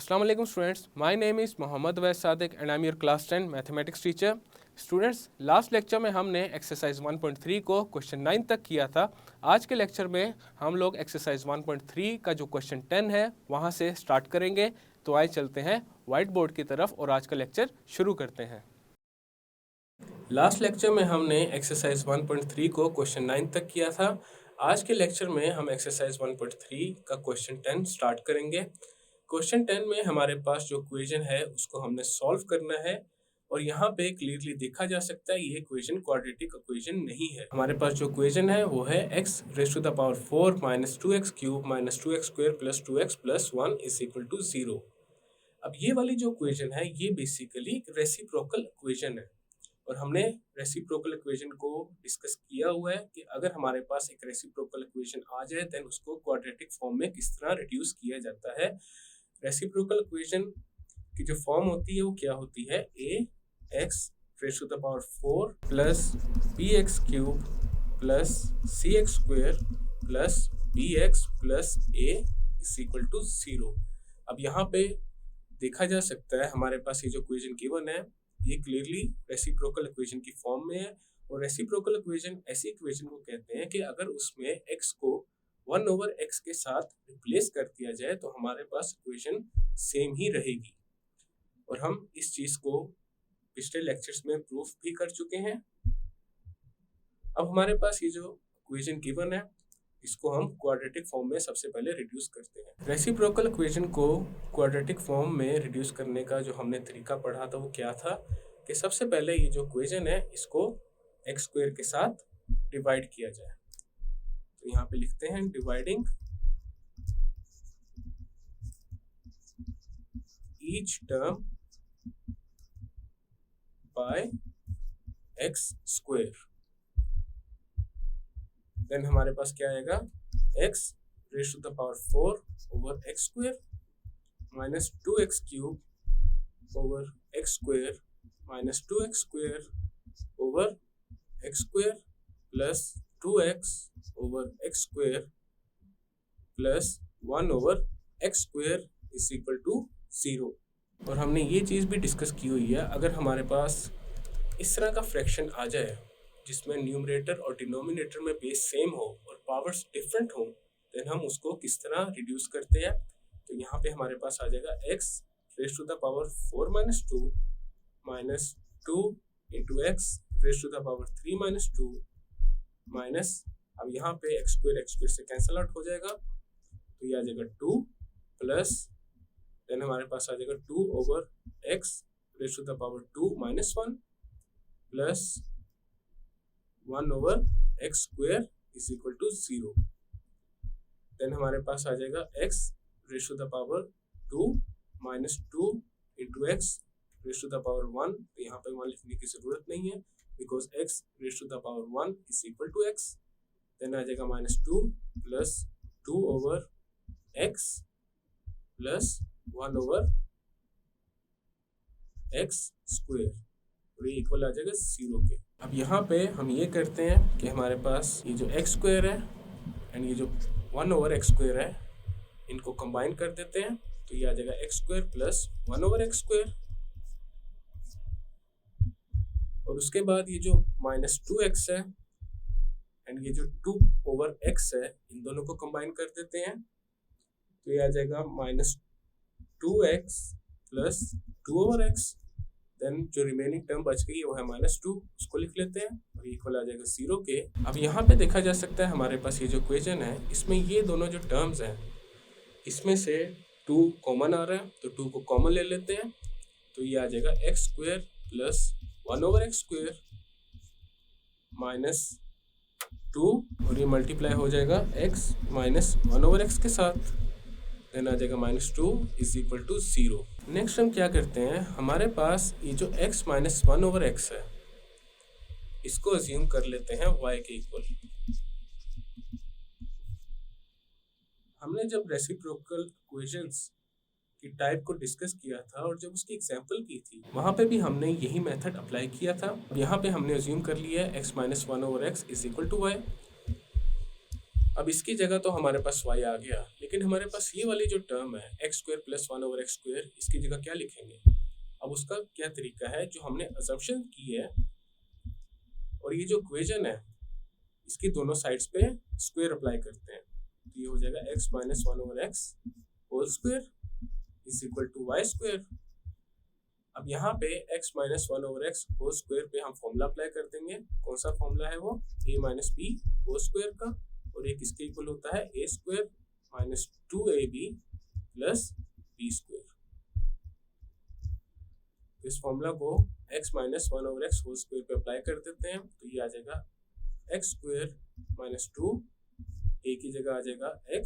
Assalamu alaikum students. My name is Mohammad Wais Sadiq and I am your class 10 mathematics teacher. Students, last lecture में हमने exercise 1.3 को question 9 तक किया था। आज के लेक्चर में हम लोग एक्सरसाइज 1.3 का जो क्वेश्चन 10 है वहाँ से स्टार्ट करेंगे। तो आइए चलते हैं वाइट बोर्ड की तरफ और आज का लेक्चर शुरू करते हैं। लास्ट लेक्चर में हमने एक्सरसाइज 1.3 को क्वेश्चन 9 तक किया था। आज के लेक्चर में हम एक्सरसाइज 1.3 का क्वेश्चन 10 स्टार्ट करेंगे। क्वेश्चन 10 में हमारे पास जो इक्वेशन है उसको हमने सॉल्व करना है और यहाँ पे क्लियरली देखा जा सकता है ये इक्वेशन क्वाड्रेटिक इक्वेशन नहीं है। हमारे पास जो इक्वेशन है वो है x rays to the power 4 minus 2x cube minus 2x square plus 2x plus 1 is equal to 0। अब ये वाली जो इक्वेशन है ये बेसिकली रेसिप्रोकल इक्वेशन है और हमने रेसिप्रोकल इक्वेशन को डिस्कस किया हुआ है कि अगर हमारे पास एक रेसिप्रोकल इक्वेशन आ जाए देन उसको क्वाड्रेटिक फॉर्म में किस तरह रिड्यूस किया जाता है। रेसिप्रोकल इक्वेशन की जो फॉर्म होती है वो क्या होती है, ax raise to the power 4 plus bx cube plus cx square plus bx plus a is equal to 0। अब यहाँ पे देखा जा सकता है हमारे पास ये जो इक्वेशन गिवन है ये क्लियरली रेसिप्रोकल इक्वेशन की फॉर्म में है और रेसिप्रोकल इक्वेशन ऐसी इक्वेशन को कहते हैं कि अगर उसमें x को 1/x के साथ रिप्लेस कर दिया जाए तो हमारे पास इक्वेशन सेम ही रहेगी और हम इस चीज़ को पिछले लेक्चर्स में प्रूफ भी कर चुके हैं। अब हमारे पास ये जो इक्वेशन गिवन है इसको हम क्वाड्रेटिक फॉर्म में सबसे पहले रिड्यूस करते हैं। रेसिप्रोकल इक्वेशन को क्वाड्रेटिक फॉर्म में रिड्यूस करने का जो हमने तरीका पढ़ा था वो क्या था कि सबसे पहले ये जो इक्वेशन है इसको x स्क्वायर के साथ डिवाइड किया जाए। तो यहाँ पे लिखते हैं dividing each term by x square. Then हमारे पास क्या आएगा, x rays to the power 4 over x square minus 2x cube over x square minus 2x square over x square plus 2x over x square plus 1 over x square is equal to 0। और हमने ये चीज़ भी discuss की हुई है, अगर हमारे पास इस तरह का फ्रैक्शन आ जाए जिसमें न्यूमरेटर और डिनोमिनेटर में बेस सेम हो और पावर्स डिफरेंट हो देन हम उसको किस तरह रिड्यूस करते हैं। तो यहाँ पे हमारे पास आ जाएगा x rays to the power 4 minus 2 minus 2 into x raise to the power 3 minus 2 minus, अब यहाँ पे x स्क्वायर से कैंसिल आउट हो जाएगा तो ये आ जाएगा 2 प्लस देन हमारे पास आ जाएगा 2 over x rays to the power 2 minus 1 plus 1 over x square is equal to 0। Then हमारे पास आ जाएगा x rays to the power 2 minus 2 into x raise to the power 1। तो यहाँ पे 1 लिखने की ज़रूरत नहीं है because x rays to the power 1 is equal to x। Then आ जाएगा minus 2 plus 2 over x plus 1 over x square और ये इक्वल आ जाएगा 0 के। अब यहाँ पे हम ये करते हैं कि हमारे पास ये जो x स्क्वायर है एंड ये जो 1 ओवर x स्क्वायर है इनको कंबाइन कर देते हैं तो ये आ जाएगा x square plus 1 over x square और उसके बाद ये जो माइनस 2x है एंड ये जो 2 ओवर x है इन दोनों को कंबाइन कर देते हैं तो ये आ जाएगा minus 2x plus 2 over x। Then जो रिमेनिंग टर्म बच गई है वो है माइनस 2, उसको लिख लेते हैं और इक्वल आ जाएगा 0 के। अब यहाँ पे देखा जा सकता है हमारे पास ये जो इक्वेशन है इसमें ये दोनों जो टर्म्स हैं इसमें से 2 कॉमन आ रहा है तो 2 को कॉमन ले लेते हैं तो ये आ जाएगा x square plus 1 over x square minus 2 और ये मल्टीप्लाई हो जाएगा x माइनस 1 ओवर x के साथ। देन आ जाएगा minus 2 is equal to 0। Next हम क्या करते हैं, हमारे पास ये जो x माइनस 1 ओवर x है इसको अज्यूम कर लेते हैं y के इक्वल। हमने जब रेसिप्रोकल इक्वेशंस की टाइप को डिस्कस किया था और जब उसकी एग्जांपल की थी वहाँ पे भी हमने यही मेथड अप्लाई किया था। यहाँ पे हमने अज्यूम कर लिया है x minus 1 over x is equal to y। अब इसकी जगह तो हमारे पास y आ गया, लेकिन लेकिन हमारे पास ये वाली जो टर्म है एक्स स्क्वायर प्लस 1/x², इसकी जगह क्या लिखेंगे? अब उसका क्या तरीका है, जो हमने असम्पशन की है और ये जो इक्वेशन है इसकी दोनों साइड्स पे स्क्वायर अप्लाई करते हैं, तो ये हो जाएगा x minus 1/x² is equal to y²। अब यहाँ पे x माइनस 1/x² पे हम फॉर्मूला अप्लाई कर देंगे। कौन सा फॉर्मूला है वो? a minus b whole square का, और ये किसके इक्वल होता है? a² minus 2ab plus b²। इस फॉर्मूला को x माइनस 1/x² पे अप्लाई कर देते हैं, तो ये आ जाएगा x² माइनस 2, a की जगह आ जाएगा x,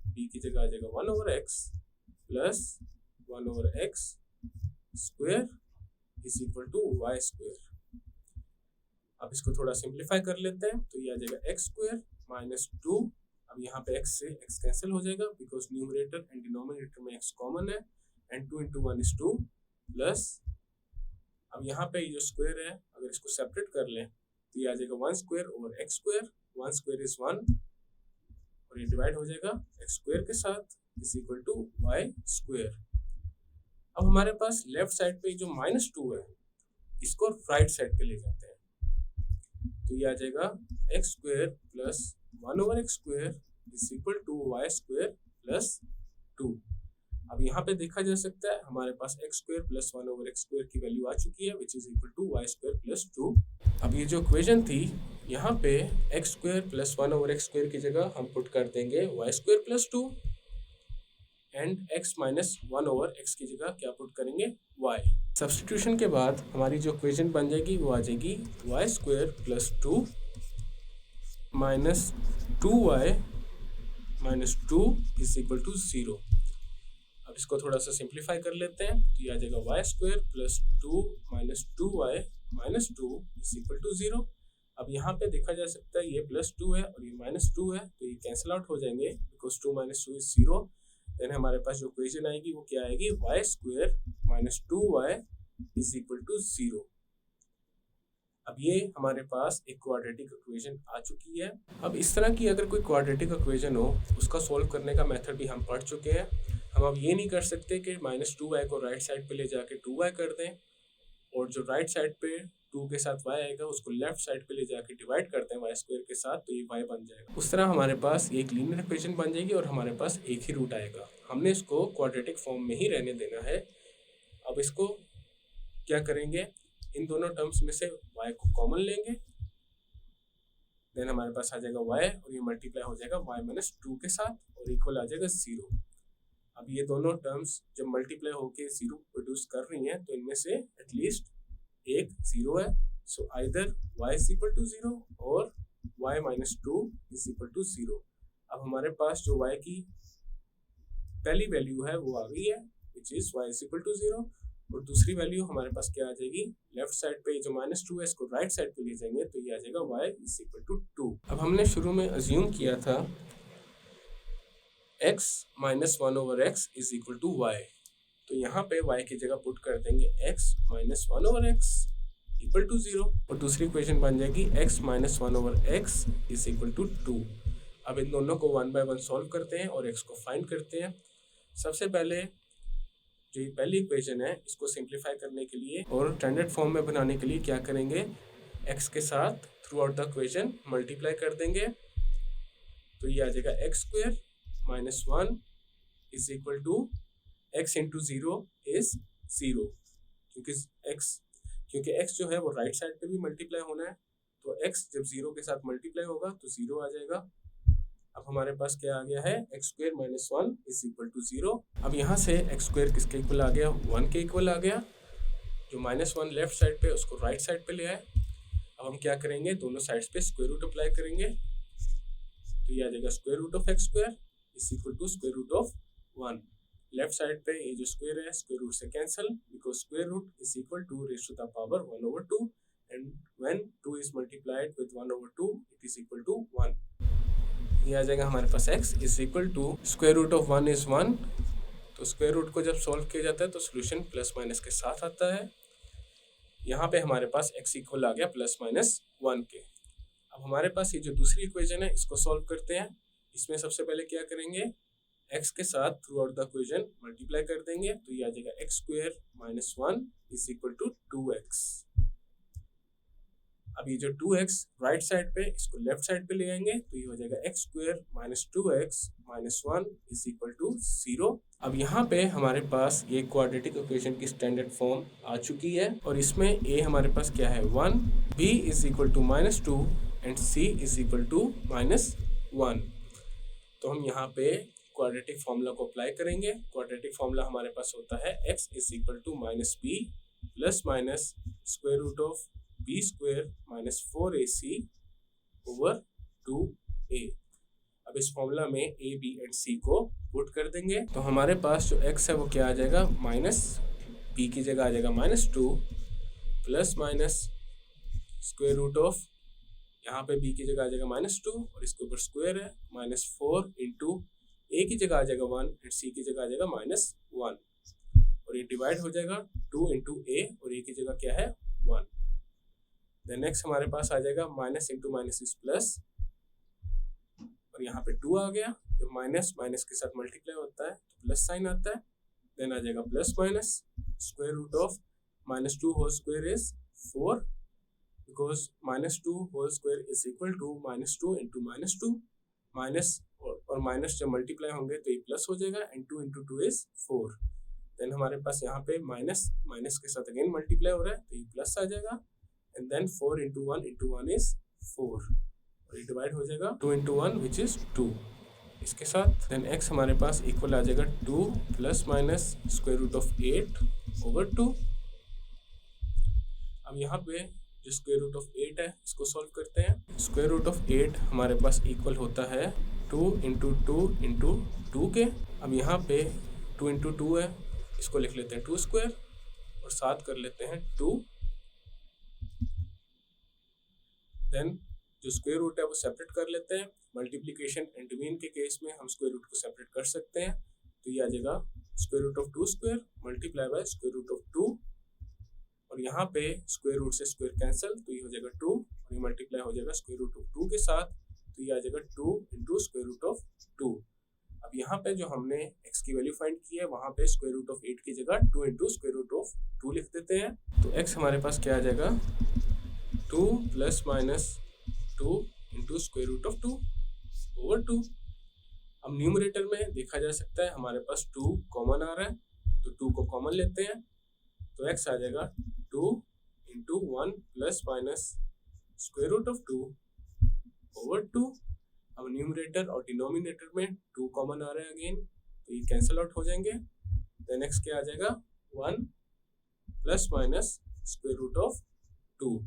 b की जगह आ जाएगा 1/x plus 1/x² is equal to y²। अब इसको थोड़ा सिंप्लीफाई कर लेते हैं, तो ये आ जाएगा x² माइनस 2। अब यहाँ पे x से x कैंसिल हो जाएगा बिकॉज न्यूमरेटर एंड डिनोमिनेटर में x कॉमन है, एंड 2 into 1 is 2 प्लस, अब यहाँ पे ये जो स्क्वायर है अगर इसको सेपरेट कर लें तो ये आ जाएगा 1² ओवर x², 1² इज 1 और ये डिवाइड हो जाएगा x² के साथ इज इक्वल टू y²। अब हमारे पास लेफ्ट साइड पे जो -2 है इसको राइट साइड पे ले जाते हैं, तो ये आ जाएगा x² plus 1/x² is equal to y² plus 2। अब यहाँ पे देखा जा सकता है हमारे पास x² प्लस 1/x² की वैल्यू आ चुकी है which is equal to y² plus 2। अब ये जो इक्वेशन थी यहाँ पे x² प्लस 1/x² की जगह हम पुट कर देंगे y² plus 2, and x minus 1/x की जगह क्या पुट करेंगे? y। सब्स्टिट्यूशन के बाद हमारी जो इक्वेशन बन जाएगी वो आ जाएगी y² plus 2 minus 2y minus 2 is equal to 0। अब इसको थोड़ा सा सिंप्लीफाई कर लेते हैं, तो ये आ जाएगा y² plus 2 minus 2y minus 2 is equal to 0। अब यहाँ पे देखा जा सकता है ये प्लस 2 है और ये माइनस 2 है, तो ये कैंसिल आउट हो जाएंगे बिकॉज 2 माइनस 2 इज 0। देन हमारे पास जो इक्वेशन आएगी वो क्या आएगी? y² minus 2y is equal to 0। अब ये हमारे पास एक क्वाड्रेटिक इक्वेशन आ चुकी है। अब इस तरह की अगर कोई क्वाड्रेटिक इक्वेशन हो उसका सॉल्व करने का मेथड भी हम पढ़ चुके हैं। हम अब ये नहीं कर सकते कि -2y को राइट साइड पे ले जाके 2y कर दें, और जो राइट साइड पे 2 के साथ y आएगा उसको लेफ्ट साइड पे ले जाके डिवाइड करते हैं y² के साथ, तो ये y बन जाएगा। उस तरह हमारे पास एक लीनियर इक्वेशन बन जाएगी और हमारे पास एक ही रूट आएगा। हमने इसको क्वाड्रेटिक फॉर्म में ही रहने देना है। अब इसको क्या करेंगे? इन दोनों टर्म्स में से y को कॉमन लेंगे, देन हमारे पास आ जाएगा y और ये मल्टीप्लाई हो जाएगा y माइनस 2 के साथ और इक्वल आ जाएगा 0। अब ये दोनों टर्म्स जब मल्टीप्लाई होके 0 प्रोड्यूस कर रही हैं तो इनमें से एटलीस्ट एक 0 है, so either y is equal to 0 और y minus 2 is equal to 0। अब हमारे पास जो y की पहली वैल्यू है वो आ गई है which is y is equal to 0, और दूसरी वैल्यू हमारे पास क्या आ जाएगी? लेफ्ट साइड पे जो -2 है इसको राइट साइड पे ले जाएंगे तो ये आ जाएगा y इज इक्वल टू 2। अब हमने शुरू में अज्यूम किया था x minus 1/x is equal to y, तो यहाँ पे y की जगह पुट कर देंगे x minus 1/x equal to 0, और दूसरी इक्वेशन बन जाएगी x minus 1/x is equal to 2। अब इन दोनों को 1 बाय 1 सॉल्व करते हैं और x को फाइंड करते हैं। सबसे पहले जो ये पहली इक्वेशन है इसको सिंप्लीफाई करने के लिए और स्टैंडर्ड फॉर्म में बनाने के लिए क्या करेंगे? x के साथ through out the equation multiply कर देंगे, तो ये आ जाएगा x² minus 1 is equal to x into 0 is 0, क्योंकि x जो है वो राइट साइड पे भी मल्टीप्लाई होना है, तो x जब 0 के साथ मल्टीप्लाई होगा तो 0 आ जाएगा। अब हमारे पास क्या आ गया है? x² minus 1 is equal to 0। अब यहाँ से x² किसके इक्वल आ गया? 1 के इक्वल आ गया। जो -1 लेफ्ट साइड पे उसको राइट साइड पे ले आए। अब हम क्या करेंगे? दोनों साइड्स पे स्क्वायर रूट अप्लाई करेंगे, तो ये आ जाएगा square root of x² is equal to square root of 1। Left side पे ये जो स्क्वायर है स्क्वायर रूट से cancel because square root is equal to raise to the power 1/2, and when 2 is multiplied with 1/2 it is equal to 1। ये आ जाएगा हमारे पास x is equal to square root of 1 is 1, तो square root को जब solve किया जाता है तो सोल्यूशन प्लस माइनस के साथ आता है। यहाँ पे हमारे पास x इक्वल आ गया प्लस माइनस 1 के। अब हमारे पास ये जो दूसरी इक्वेशन है इसको सॉल्व करते हैं। इसमें सबसे पहले क्या करेंगे? x के साथ through out the equation multiply कर देंगे तो ये आ जाएगा x square minus 1 is equal to 2x। अब ये जो 2x राइट साइड पे इसको लेफ्ट साइड पे ले आएंगे तो ये हो जाएगा x square minus 2x minus 1 is equal to 0। अब यहाँ पे हमारे पास ये क्वाड्रेटिक इक्वेशन की स्टैंडर्ड फॉर्म आ चुकी है और इसमें a हमारे पास क्या है 1, b is equal to minus 2 and c is equal to minus 1। तो हम यहाँ पे क्वाड्रेटिक फॉर्मूला को अप्लाई करेंगे। क्वाड्रेटिक फॉर्मूला हमारे पास होता है x is equal to minus b plus minus square root of b square minus 4ac over 2a। अब इस फॉर्मूला में a, b एंड c को पुट कर देंगे तो हमारे पास जो x है वो क्या आ जाएगा माइनस b की जगह आ जाएगा minus 2 plus minus square root of यहाँ पे b की जगह आ जाएगा माइनस 2 और इसके ऊपर स्क्वायर है माइनस 4 इंटू a की जगह आ जाएगा 1 एंड c की जगह आ जाएगा माइनस 1 और ये डिवाइड हो जाएगा 2 इंटू a और a की जगह क्या है 1। देन नेक्स्ट हमारे पास आ जाएगा minus into minus is plus और यहाँ पे 2 आ गया। जब माइनस माइनस के साथ मल्टीप्लाई होता है तो प्लस साइन आता है। देन आ जाएगा plus minus square root of minus 2 whole square is 4 because minus 2 whole square is equal to minus 2 into minus 2 minus और माइनस जब मल्टीप्लाई होंगे तो ये प्लस हो जाएगा एंड 2 इंटू 2 इज 4। देन हमारे पास यहाँ पे माइनस माइनस के साथ अगेन मल्टीप्लाई हो रहा है तो ये प्लस आ जाएगा and then 4 into 1 into 1 is 4 और ये डिवाइड हो जाएगा 2 इंटू 1 विच इज 2 इसके साथ। देन x हमारे पास इक्वल आ जाएगा 2 plus minus square root of 8 over 2। अब यहाँ पे जो स्क्वायर रूट ऑफ 8 है इसको सॉल्व करते हैं। स्क्वायर रूट ऑफ 8 हमारे पास इक्वल होता है 2 इंटू 2 इंटू 2 के। अब यहाँ पे 2 इंटू 2 है इसको लिख लेते हैं 2 स्क्वायर और साथ कर लेते हैं 2। देन जो स्क्वायर रूट है वो सेपरेट कर लेते हैं। मल्टीप्लिकेशन एंड डिवीजन के केस में हम स्क्वायर रूट को सेपरेट कर सकते हैं तो ये आ जाएगा square root of 2 square multiply by square root of 2 और यहाँ पे स्क्वायर रूट से स्क्वायर कैंसिल तो ये हो जाएगा 2 और ये मल्टीप्लाई हो जाएगा स्क्वायर रूट ऑफ 2 के साथ तो ये आ जाएगा 2 इंटू स्क्वायर रूट ऑफ 2। अब यहाँ पे जो हमने x की वैल्यू फाइंड की है वहाँ पे स्क्वायर रूट ऑफ 8 की जगह 2 इंटू स्क्वायर रूट ऑफ 2 लिख देते हैं तो x हमारे पास क्या आ जाएगा 2 plus minus 2 into square root of 2 over 2। अब न्यूमरेटर में देखा जा सकता है हमारे पास 2 कॉमन आ रहा है तो 2 को कॉमन लेते हैं तो x आ जाएगा 2 into 1 plus minus square root of 2 over 2। अब न्यूमरेटर और डिनोमिनेटर में 2 कॉमन आ रहे हैं अगेन तो ये कैंसिल आउट हो जाएंगे। देन x क्या आ जाएगा 1 plus minus square root of 2।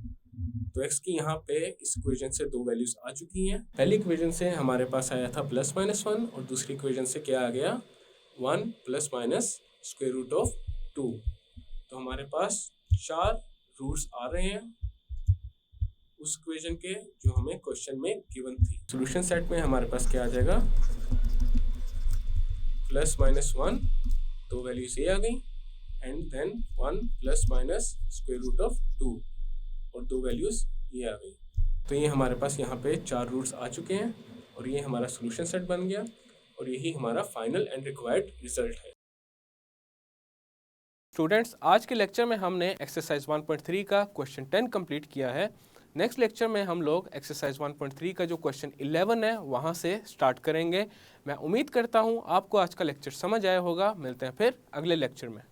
तो x की यहाँ पे इस इक्वेशन से 2 वैल्यूज आ चुकी हैं। पहली इक्वेशन से हमारे पास आया था प्लस माइनस 1 और दूसरी इक्वेशन से क्या आ गया 1 plus minus square root of 2। तो हमारे पास 4 रूट्स आ रहे हैं उस इक्वेशन के जो हमें क्वेश्चन में गिवन थी। सॉल्यूशन सेट में हमारे पास क्या आ जाएगा प्लस माइनस 1 2 वैल्यूज ये आ गई and then 1 plus minus square root of 2 और 2 वैल्यूज ये आ गई। तो ये हमारे पास यहाँ पे 4 रूट्स आ चुके हैं और ये हमारा सॉल्यूशन सेट बन गया और यही हमारा फाइनल एंड रिक्वायर्ड रिजल्ट है। स्टूडेंट्स, आज के लेक्चर में हमने एक्सरसाइज 1.3 का क्वेश्चन 10 कंप्लीट किया है। नेक्स्ट लेक्चर में हम लोग एक्सरसाइज 1.3 का जो क्वेश्चन 11 है वहाँ से स्टार्ट करेंगे। मैं उम्मीद करता हूँ आपको आज का लेक्चर समझ आया होगा। मिलते हैं फिर अगले लेक्चर में।